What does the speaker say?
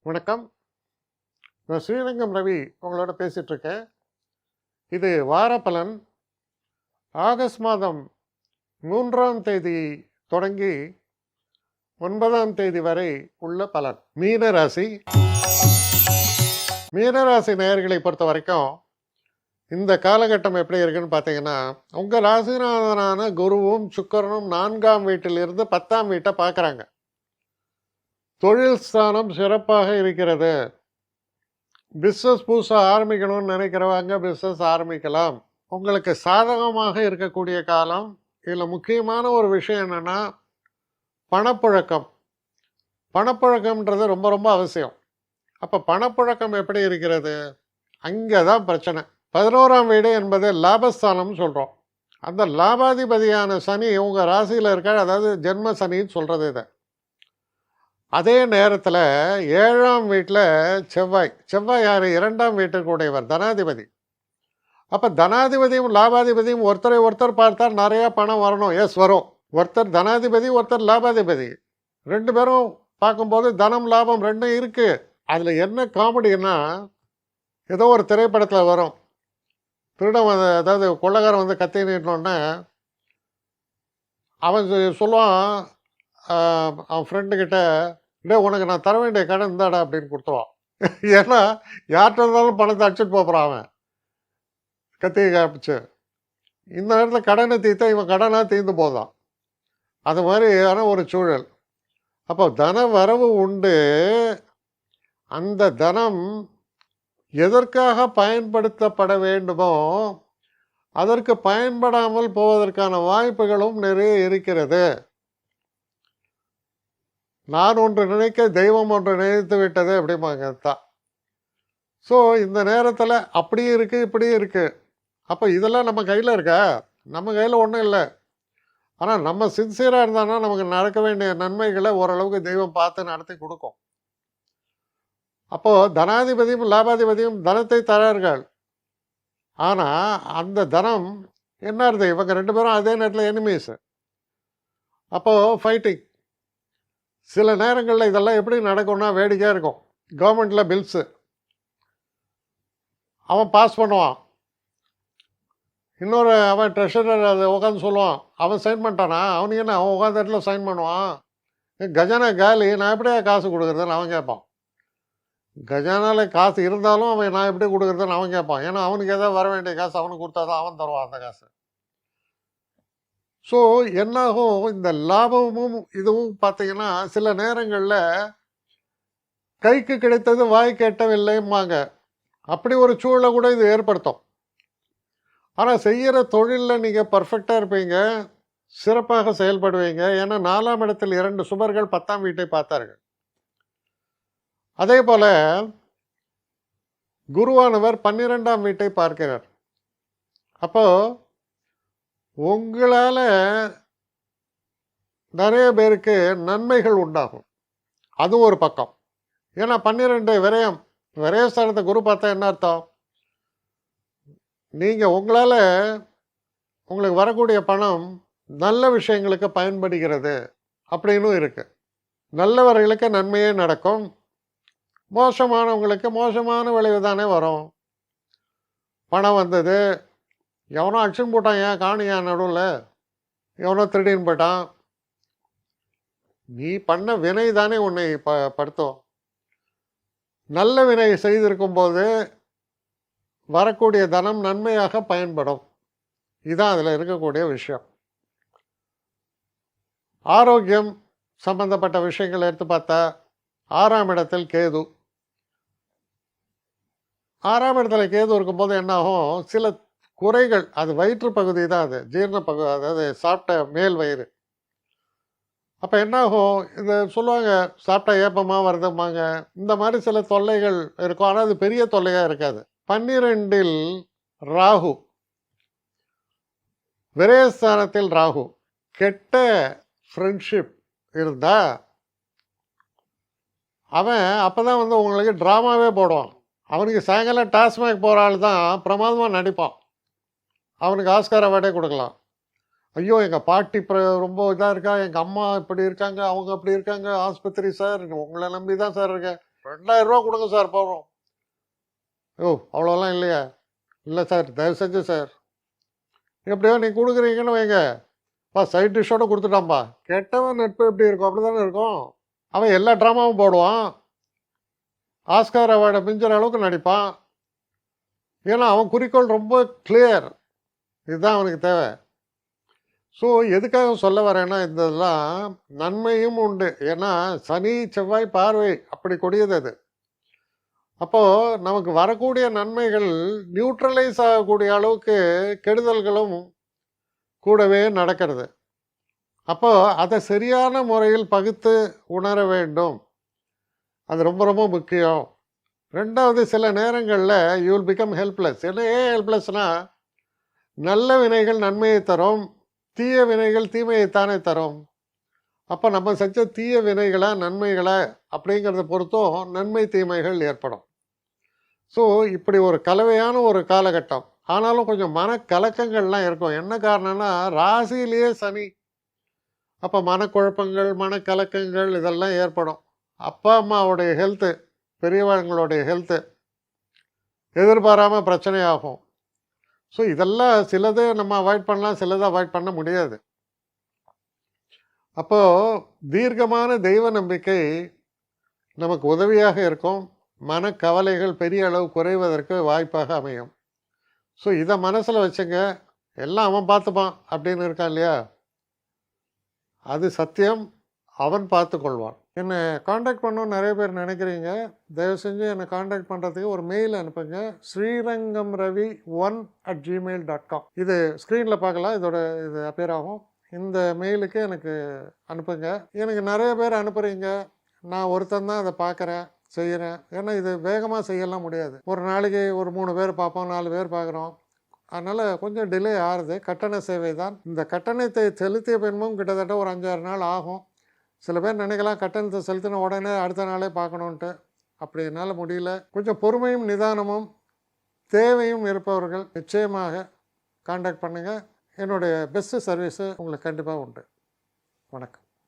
வணக்கம். நான் ஸ்ரீரங்கம் ரவி உங்களோட பேசிட்டு இருக்கேன். இது வாரப்பலன். ஆகஸ்ட் மாதம் 3ஆம் தேதி தொடங்கி 9ஆம் தேதி வரை உள்ள பலன். மீனராசி நேயர்களை பொறுத்த வரைக்கும் இந்த காலகட்டம் எப்படி இருக்குன்னு பார்த்தீங்கன்னா, உங்கள் ராசிநாதனான குருவும் சுக்கிரனும் 4ஆம் வீட்டிலிருந்து 10ஆம் வீட்டை பார்க்குறாங்க. தொழில் ஸ்தானம் சிறப்பாக இருக்கிறது. பிஸ்னஸ் புதுசாக ஆரம்பிக்கணும்னு நினைக்கிறவங்க பிஸ்னஸ் ஆரம்பிக்கலாம். உங்களுக்கு சாதகமாக இருக்கக்கூடிய காலம். இதில் முக்கியமான ஒரு விஷயம் என்னென்னா பணப்புழக்கம். பணப்புழக்கம்ன்றது ரொம்ப ரொம்ப அவசியம். அப்போ பணப்புழக்கம் எப்படி இருக்கிறது? அங்கே தான் பிரச்சனை. 11ஆம் வீடு என்பது லாபஸ்தானம்னு சொல்கிறோம். அந்த லாபாதிபதியான சனி உங்கள் ராசியில் இருக்க, அதாவது ஜென்ம சனின்னு சொல்கிறது இதை. அதே நேரத்தில் 7ஆம் வீட்டில் செவ்வாய் யார்? 2ஆம் வீட்டுக்கு உடையவர், தனாதிபதி. அப்போ தனாதிபதியும் லாபாதிபதியும் ஒருத்தர் பார்த்தா நிறையா பணம் வரணும். வரும். ஒருத்தர் தனாதிபதி, ஒருத்தர் லாபாதிபதி. 2 பேரும் பார்க்கும்போது தனம் லாபம் ரெண்டும் இருக்குது. அதில் என்ன காமெடின்னா, ஏதோ ஒரு திரைப்படத்தில் வரும், திருடம் அதாவது கொள்ளக்காரன் வந்து கத்தி நீட்டினோடனே அவன் சொல்லுவான் அவன் ஃப்ரெண்டுக்கிட்ட, உனக்கு நான் தர வேண்டிய கடன் இருந்தாடா அப்படின்னு கொடுத்துருவான். ஏன்னா யார்கிட்ட இருந்தாலும் பணத்தை அடிச்சுட்டு போகிறான் அவன், கத்தியை காப்பிச்சு. இந்த நேரத்தில் கடனை தீர்த்தா இவன் கடனாக தீர்ந்து போதான். அது மாதிரியான ஒரு சூழல். அப்போ தன வரவு உண்டு. அந்த தனம் எதற்காக பயன்படுத்தப்பட வேண்டுமோ அதற்கு பயன்படாமல் போவதற்கான வாய்ப்புகளும் நிறைய இருக்கிறது. நான் ஒன்று நினைக்க தெய்வம் ஒன்று நினைத்து விட்டது அப்படிம்பாங்க தான். ஸோ இந்த நேரத்தில் அப்படியும் இருக்குது இப்படியும் இருக்குது. அப்போ இதெல்லாம் நம்ம கையில் இருக்கா? நம்ம கையில் ஒன்றும் இல்லை. ஆனால் நம்ம சின்சியராக இருந்தான்னா நமக்கு நடக்க வேண்டிய நன்மைகளை ஓரளவுக்கு தெய்வம் பார்த்து நடத்தி கொடுக்கும். அப்போது தனாதிபதியும் லாபாதிபதியும் தனத்தை தரார்கள். ஆனால் அந்த தனம் என்ன இருந்தது? இவங்க 2 பேரும் அதே நேரத்தில் எனிமீஸ். அப்போது ஃபைட்டிங். சில நேரங்களில் இதெல்லாம் எப்படி நடக்கும்னா வேடிக்கையாக இருக்கும். கவர்மெண்ட்டில் பில்ஸு அவன் பாஸ் பண்ணுவான், இன்னொரு அவன் ட்ரெஷரர் அதை உட்காந்து சொல்லுவான், அவன் சைன் பண்ணிட்டானா, அவனுக்கு என்ன அவன் உட்காந்த இடத்துல சைன் பண்ணுவான். கஜானா காலி, நான் எப்படியா காசு கொடுக்குறதுன்னு அவன் கேட்பான். கஜானாவில் காசு இருந்தாலும் அவன் நான் எப்படி கொடுக்குறதுன்னு அவன் கேட்பான். ஏன்னா அவனுக்கு எதாவது வர வேண்டிய காசு அவனுக்கு கொடுத்தா தான் அவன் தருவான் அந்த காசு. ஸோ என்னாகும், இந்த லாபமும் இதுவும் பார்த்தீங்கன்னா சில நேரங்களில் கைக்கு கிடைத்தது வாய்க்கு எட்டவில்லைம்பாங்க. அப்படி ஒரு சூழலை கூட இது ஏற்படுத்தும். ஆனால் செய்கிற தொழிலில் நீங்கள் பர்ஃபெக்டாக இருப்பீங்க, சிறப்பாக செயல்படுவீங்க. ஏன்னா 4ஆம் இடத்தில் 2 சுபர்கள் 10ஆம் வீட்டை பார்த்தார்கள். அதே போல் குருவானவர் 12ஆம் வீட்டை பார்க்கிறார். அப்போது உங்களால் நிறைய பேருக்கு நன்மைகள் உண்டாகும். அதுவும் ஒரு பக்கம். ஏன்னா 12 விரயஸ்தானத்தை குரு பார்த்தா என்ன அர்த்தம்? நீங்கள் உங்களால் உங்களுக்கு வரக்கூடிய பணம் நல்ல விஷயங்களுக்கு பயன்படுகிறது அப்படின்னு இருக்குது. நல்லவர்களுக்கு நன்மையே நடக்கும், மோசமானவங்களுக்கு மோசமான விளைவு தானே வரும். பணம் வந்தது, எவனோ அக்ஷன் போட்டான், ஏன் காணியா நடுவில், எவனோ திருடின்னு போயிட்டான். நீ பண்ண வினை தானே உன்னை படுத்தும். நல்ல வினை செய்திருக்கும் போது வரக்கூடிய தனம் நன்மையாக பயன்படும். இதுதான் அதில் இருக்கக்கூடிய விஷயம். ஆரோக்கியம் சம்பந்தப்பட்ட விஷயங்கள் எடுத்து பார்த்தா 6ஆம் இடத்தில் கேது. 6ஆம் இடத்துல கேது இருக்கும்போது என்னாகும், சில குறைகள், அது வயிற்று பகுதி தான், அது ஜீரண பகுதி, அதாவது சாப்பிட்ட மேல் வயிறு. அப்போ என்னாகும், இதை சொல்லுவாங்க சாப்பிட்டா ஏப்பமாக வருதும்பாங்க. இந்த மாதிரி சில தொல்லைகள் இருக்கும். ஆனால் அது பெரிய தொல்லையாக இருக்காது. 12இல் ராகு, விரயஸ்தானத்தில் ராகு. கெட்ட ஃப்ரெண்ட்ஷிப் இருந்தால் அவன் அப்போ தான் வந்து உங்களுக்கு ட்ராமாவே போடுவான். அவனுக்கு சாயங்காலம் டாஸ்மாக் போகிற ஆள் தான் பிரமாதமாக நடிப்பான். அவனுக்கு ஆஸ்கார் அவார்டே கொடுக்கலாம். ஐயோ எங்கள் பாட்டி ரொம்ப இதாக இருக்கா, எங்கள் அம்மா இப்படி இருக்காங்க, அவங்க அப்படி இருக்காங்க, ஆஸ்பத்திரி சார், உங்களை நம்பி தான் சார் இருக்கேன், ₹2000 கொடுங்க சார் போகிறோம். ஓ அவ்வளோலாம் இல்லையா? இல்லை சார் தயவு செஞ்சு சார். எப்படியோ நீ கொடுக்குறீங்கன்னு வைங்க, சைட் டிஷ்ஷோட கொடுத்துட்டான்பா. கெட்டவன் நட்பு எப்படி இருக்கும்? அப்படி தானே இருக்கும். அவன் எல்லா ட்ராமாவும் போடுவான், ஆஸ்கார் அவார்டை மிஞ்சுற அளவுக்கு நடிப்பான். ஏன்னா அவன் குறிக்கோள் ரொம்ப கிளியர், இதுதான் அவனுக்கு தேவை. ஸோ எதுக்காக சொல்ல வரேன்னா, இதெல்லாம் நன்மையும் உண்டு. ஏன்னா சனி செவ்வாய் பார்வை அப்படி கொடியது அது. அப்போது நமக்கு வரக்கூடிய நன்மைகள் நியூட்ரலைஸ் ஆகக்கூடிய அளவுக்கு கெடுதல்களும் கூடவே நடக்கிறது. அப்போது அதை சரியான முறையில் பகுத்து உணர வேண்டும். அது ரொம்ப ரொம்ப முக்கியம். ரெண்டாவது, சில நேரங்களில் யூ வில் பிகம் ஹெல்ப்லெஸ். என்ன ஏன் ஹெல்ப்லெஸ்னால், நல்ல வினைகள் நன்மையை தரும், தீய வினைகள் தீமையைத்தானே தரும். அப்போ நம்ம செஞ்ச தீய வினைகளா நன்மைகளா அப்படிங்கிறத பொறுத்தும் நன்மை தீமைகள் ஏற்படும். ஸோ இப்படி ஒரு கலவையான ஒரு காலகட்டம். ஆனாலும் கொஞ்சம் மனக்கலக்கங்கள்லாம் இருக்கும். என்ன காரணம்னா, ராசியிலேயே சனி. அப்போ மனக்குழப்பங்கள் மனக்கலக்கங்கள் இதெல்லாம் ஏற்படும். அப்பா அம்மாவுடைய ஹெல்த்து, பெரியவங்களுடைய ஹெல்த்து எதிர்பாராமல் பிரச்சனையாகும். ஸோ இதெல்லாம் சிலது நம்ம அவாய்ட் பண்ணலாம், சிலதை அவாய்ட் பண்ண முடியாது. அப்போது தீர்க்கமான தெய்வ நம்பிக்கை நமக்கு உதவியாக இருக்கும். மனக்கவலைகள் பெரிய அளவு குறைவதற்கு வாய்ப்பாக அமையும். ஸோ இதை மனசில் வச்சுங்க. எல்லாம் அவன் பார்த்துப்பான் அப்படின்னு இருக்கான் இல்லையா, அது சத்தியம். அவன் பார்த்து கொள்வான். என்னை காண்டாக்ட் பண்ணணும்னு நிறைய பேர் நினைக்கிறீங்க. தயவு செஞ்சு என்னை காண்டாக்ட் பண்ணுறதுக்கு ஒரு மெயில் அனுப்புங்க. srirangamravi1@gmail.com. இது ஸ்க்ரீனில் பார்க்கலாம், இது அப்பியர் ஆகும். இந்த மெயிலுக்கு எனக்கு அனுப்புங்க. எனக்கு நிறைய பேர் அனுப்புகிறீங்க, நான் ஒருத்தன் தான் அதை பார்க்குறேன், செய்கிறேன். ஏன்னா இது வேகமாக செய்யலாம் முடியாது. ஒரு நாளைக்கு ஒரு 3 பேர் பார்ப்போம், 4 பேர் பார்க்குறோம். அதனால் கொஞ்சம் டிலே ஆகுது. கட்டண சேவை தான். இந்த கட்டணத்தை செலுத்திய பின்பும் கிட்டத்தட்ட ஒரு 5-6 நாள் ஆகும். சில பேர் நினைக்கலாம் கட்டணத்தை செலுத்தின உடனே அடுத்த நாளே பார்க்கணுன்ட்டு. அப்படி என்னால் முடியல. கொஞ்சம் பொறுமையும் நிதானமும் தேவையும் இருப்பவர்கள் நிச்சயமாக காண்டாக்ட் பண்ணுங்கள். என்னுடைய பெஸ்ட்டு சர்வீஸு உங்களுக்கு கண்டிப்பாக உண்டு. வணக்கம்.